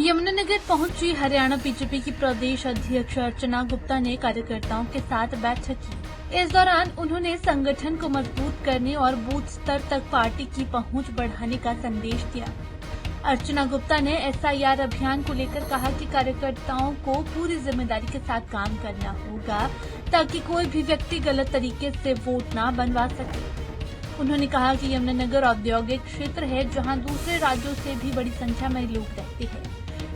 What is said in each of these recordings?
यमुनानगर पहुंची हरियाणा बीजेपी की प्रदेश अध्यक्ष अर्चना गुप्ता ने कार्यकर्ताओं के साथ बैठक की। इस दौरान उन्होंने संगठन को मजबूत करने और बूथ स्तर तक पार्टी की पहुंच बढ़ाने का संदेश दिया। अर्चना गुप्ता ने SIR अभियान को लेकर कहा कि कार्यकर्ताओं को पूरी जिम्मेदारी के साथ काम करना होगा ताकि कोई भी व्यक्ति गलत तरीके से वोट न बनवा सके। उन्होंने कहा कि यमुनानगर औद्योगिक क्षेत्र है जहां दूसरे राज्यों से भी बड़ी संख्या में लोग रहते हैं,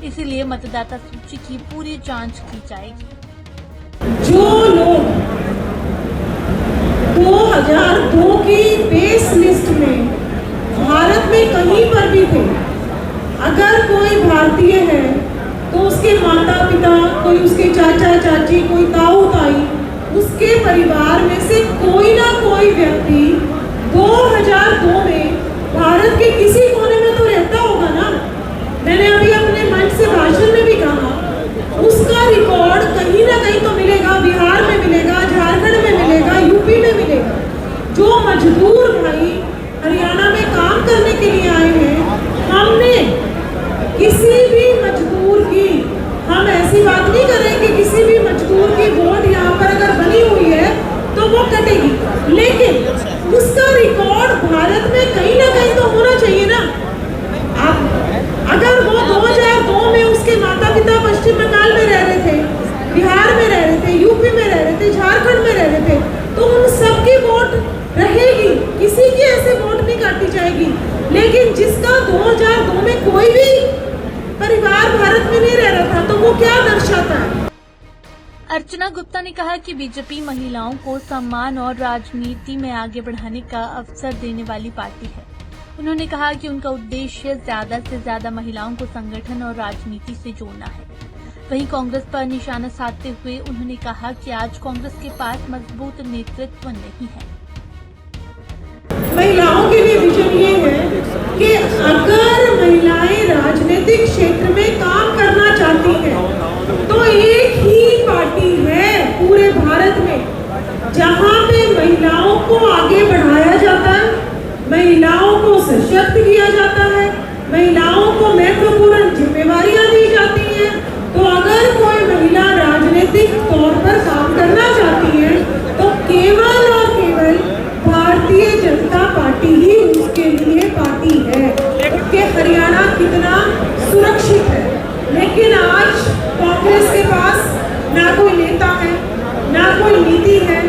इसीलिए मतदाता सूची की पूरी जांच की जाएगी। जो लोग 2002 की बेस लिस्ट में भारत में कहीं पर भी थे, अगर कोई भारतीय है तो उसके माता पिता, कोई उसके चाचा चाची, कोई ताऊ ताई, उसके परिवार में से कोई ना कोई व्यक्ति 2002 में भारत के किसी कोने में तो रहता होगा ना। मैंने अभी अपने मंच से भाषण में भी कहा, उसका रिकॉर्ड कहीं ना कहीं तो मिलेगा, बिहार में मिलेगा, झारखंड में मिलेगा, यूपी में मिलेगा। जो मजदूर भाई हरियाणा में काम करने के लिए आए हैं, हमने किसी भी मजदूर की, हम ऐसी बात नहीं करेंगे किसी भी मजदूर की वोट यहाँ पर अगर बनी हुई है तो वो कटेगी, लेकिन उसका रिकॉर्ड भारत में कहीं ना कहीं तो होना चाहिए ना। अगर वो 2002 में उसके माता पिता पश्चिम बंगाल में रह रहे थे, बिहार में रह रहे थे, यूपी में रह रहे थे, झारखंड में रह रहे थे, तो उन सबकी वोट रहेगी, किसी की ऐसे वोट नहीं काटी जाएगी। लेकिन जिसका 2002 में कोई भी परिवार भारत में नहीं रह रहा था, तो वो क्या दर्शाता है? अर्चना गुप्ता ने कहा कि बीजेपी महिलाओं को सम्मान और राजनीति में आगे बढ़ाने का अवसर देने वाली पार्टी है। उन्होंने कहा कि उनका उद्देश्य ज्यादा से ज्यादा महिलाओं को संगठन और राजनीति से जोड़ना है। वहीं कांग्रेस पर निशाना साधते हुए उन्होंने कहा कि आज कांग्रेस के पास मजबूत नेतृत्व नहीं है। महिलाओं के लिए विजन ये है कि अगर महिलाएं राजनीतिक क्षेत्र में काम करना चाहती हैं, तो एक ही पार्टी है पूरे भारत में जहां पे महिलाओं को आगे बढ़ाया जाता है, महिलाओं को सशक्त किया जाता है, महिलाओं को महत्वपूर्ण जिम्मेवारियां दी जाती हैं। तो अगर कोई महिला राजनीतिक तौर पर काम करना चाहती है तो केवल और केवल भारतीय जनता पार्टी ही उसके लिए पार्टी है। कि हरियाणा कितना सुरक्षित है, लेकिन आज कांग्रेस के पास ना कोई नेता है, ना कोई नीति है,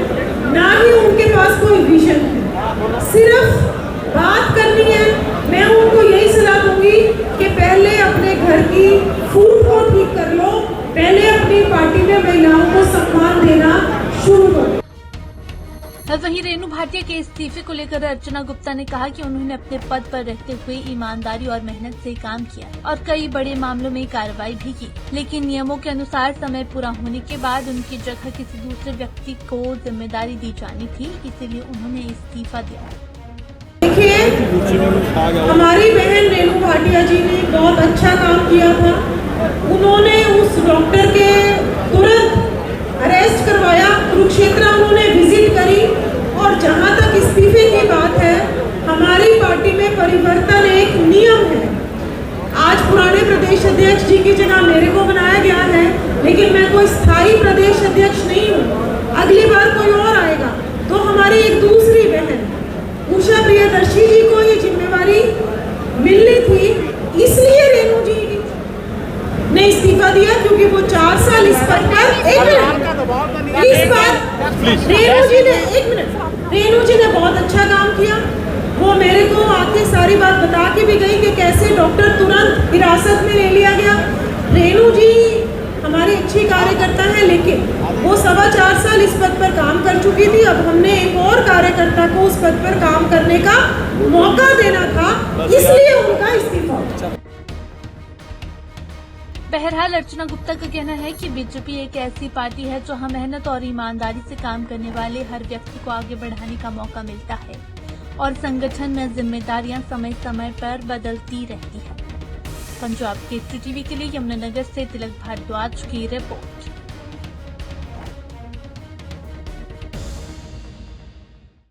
ना ही उनके पास कोई विजन है। सिर्फ बात करनी है। मैं उनको यही सलाह दूंगी कि पहले अपने घर की फूट को ठीक कर लो, पहले अपनी पार्टी में महिलाओं को सम्मान देना शुरू करो। वहीं रेणु भाटिया के इस्तीफे को लेकर अर्चना गुप्ता ने कहा कि उन्होंने अपने पद पर रहते हुए ईमानदारी और मेहनत से काम किया और कई बड़े मामलों में कार्रवाई भी की, लेकिन नियमों के अनुसार समय पूरा होने के बाद उनकी जगह किसी दूसरे व्यक्ति को जिम्मेदारी दी जानी थी, इसीलिए उन्होंने इस्तीफा दिया। देखिए, हमारी बहन रेणु भाटिया जी ने बहुत अच्छा काम किया था। उन्होंने उस डॉक्टर के तुरंत अरेस्ट करवाया, कुरुक्षेत्र उन्होंने विजिट करी, और जहां तक इस्तीफे की बात है, हमारी पार्टी में परिवर्तन एक नियम है। आज पुराने प्रदेश अध्यक्ष जी की जगह मेरे को बनाया गया है, लेकिन मैं कोई स्थायी प्रदेश अध्यक्ष नहीं हूँ। अगली बार कोई और आएगा तो हमारी एक दूसरी बहन उषा प्रियदर्शी जी को ये जिम्मेवारी मिलनी थी, इसलिए रेणु जी ने इस्तीफा दिया, क्योंकि वो 4 साल इस पद पर इस बार रेणु जी ने बहुत अच्छा काम किया। वो मेरे को आके सारी बात बता के भी गई कि कैसे डॉक्टर तुरंत हिरासत में ले लिया गया। रेणु जी हमारी अच्छी कार्यकर्ता है, लेकिन वो 4.25 साल इस पद पर काम कर चुकी थी। अब हमने एक और कार्यकर्ता को उस पद पर काम करने का मौका देना था, इसलिए उनका इस्तीफा। बहरहाल अर्चना गुप्ता का कहना है कि बीजेपी एक ऐसी पार्टी है जहां मेहनत और ईमानदारी से काम करने वाले हर व्यक्ति को आगे बढ़ाने का मौका मिलता है और संगठन में जिम्मेदारियां समय समय पर बदलती रहती है। पंजाब केसरी टीवी के लिए यमुनानगर से तिलक भारद्वाज की रिपोर्ट।